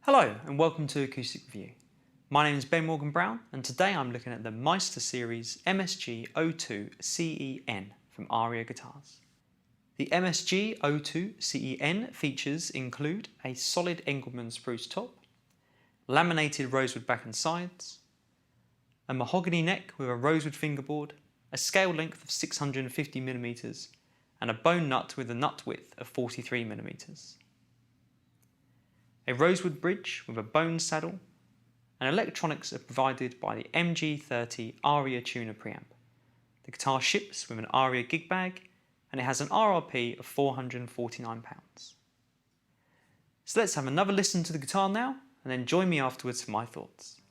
Hello and welcome to Acoustic Review. My name is Ben Morgan Brown and today I'm looking at the Meister series MSG02CEN from Aria guitars. The MSG02CEN features include a solid Engelmann spruce top, laminated rosewood back and sides, a mahogany neck with a rosewood fingerboard, a scale length of 650mm and a bone nut with a nut width of 43mm. A rosewood bridge with a bone saddle, and electronics are provided by the MG30 Aria tuner preamp. The guitar ships with an Aria gig bag and it has an RRP of £449. So let's have another listen to the guitar now and then join me afterwards for my thoughts.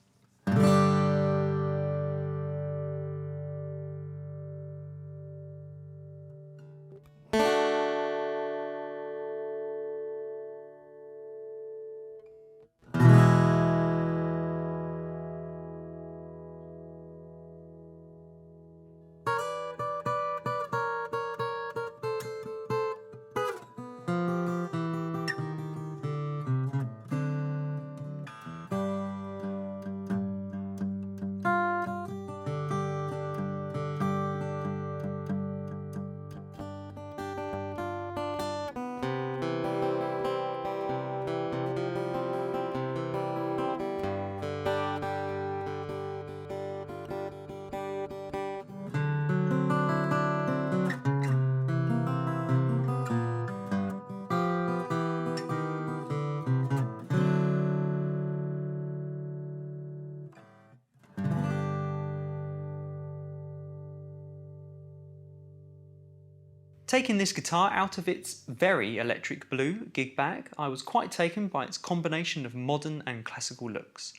Taking this guitar out of its very electric blue gig bag, I was quite taken by its combination of modern and classical looks.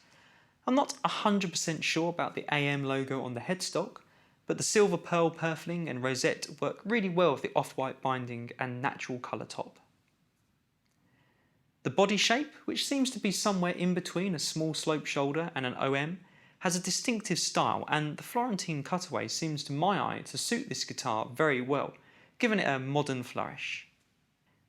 I'm not 100% sure about the AM logo on the headstock, but the silver pearl purfling and rosette work really well with the off-white binding and natural colour top. The body shape, which seems to be somewhere in between a small slope shoulder and an OM, has a distinctive style, and the Florentine cutaway seems to my eye to suit this guitar very well, giving it a modern flourish.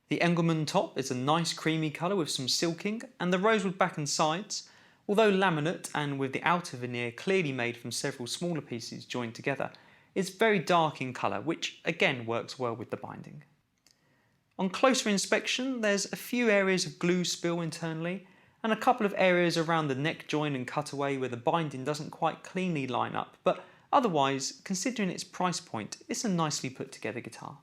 The Engelmann top is a nice creamy colour with some silking, and the rosewood back and sides, although laminate and with the outer veneer clearly made from several smaller pieces joined together, is very dark in colour, which again works well with the binding. On closer inspection, there's a few areas of glue spill internally, and a couple of areas around the neck join and cutaway where the binding doesn't quite cleanly line up, but otherwise, considering its price point, it's a nicely put together guitar.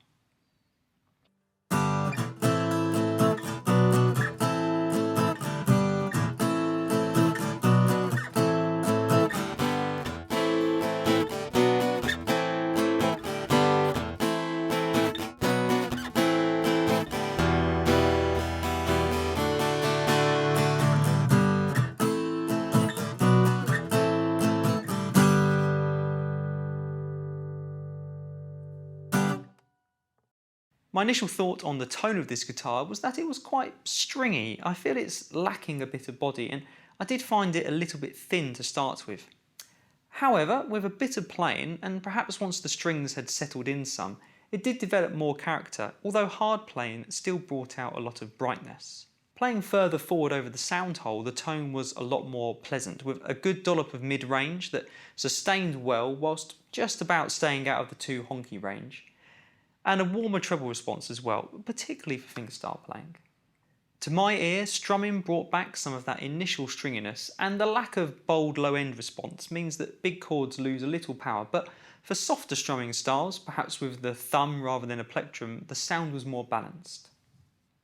My initial thought on the tone of this guitar was that it was quite stringy. I feel it's lacking a bit of body, and I did find it a little bit thin to start with. However, with a bit of playing, and perhaps once the strings had settled in some, it did develop more character, although hard playing still brought out a lot of brightness. Playing further forward over the sound hole, the tone was a lot more pleasant, with a good dollop of mid-range that sustained well whilst just about staying out of the too honky range, and a warmer treble response as well, particularly for fingerstyle playing. To my ear, strumming brought back some of that initial stringiness, and the lack of bold low-end response means that big chords lose a little power, but for softer strumming styles, perhaps with the thumb rather than a plectrum, the sound was more balanced.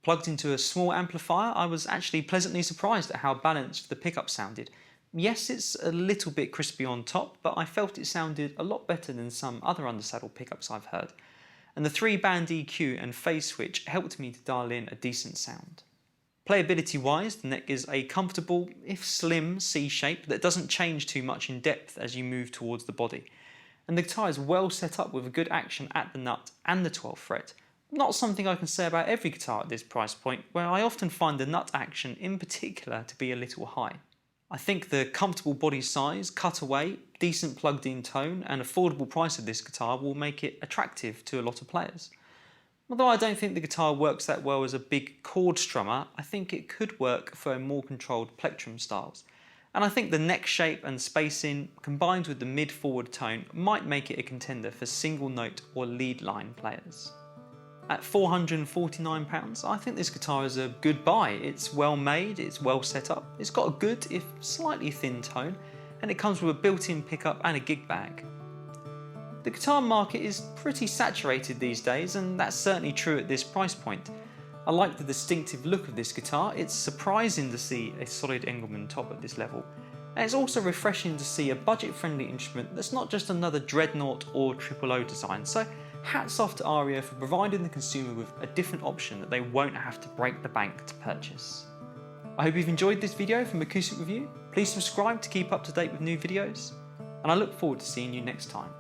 Plugged into a small amplifier, I was actually pleasantly surprised at how balanced the pickup sounded. Yes, it's a little bit crispy on top, but I felt it sounded a lot better than some other undersaddle pickups I've heard, and the 3-band EQ and phase switch helped me to dial in a decent sound. Playability wise, the neck is a comfortable, if slim, C shape that doesn't change too much in depth as you move towards the body, and the guitar is well set up with a good action at the nut and the 12th fret. Not something I can say about every guitar at this price point, where I often find the nut action in particular to be a little high. I think the comfortable body size, cutaway, decent plugged in tone and affordable price of this guitar will make it attractive to a lot of players. Although I don't think the guitar works that well as a big chord strummer, I think it could work for more controlled plectrum styles. And I think the neck shape and spacing, combined with the mid-forward tone, might make it a contender for single note or lead line players. At £449, I think this guitar is a good buy. It's well made, it's well set up, it's got a good, if slightly thin tone, and it comes with a built-in pickup and a gig bag. The guitar market is pretty saturated these days, and that's certainly true at this price point. I like the distinctive look of this guitar. It's surprising to see a solid Engelmann top at this level, and it's also refreshing to see a budget-friendly instrument that's not just another Dreadnought or Triple O design. So hats off to Aria for providing the consumer with a different option that they won't have to break the bank to purchase. I hope you've enjoyed this video from Acoustic Review. Please subscribe to keep up to date with new videos, and I look forward to seeing you next time.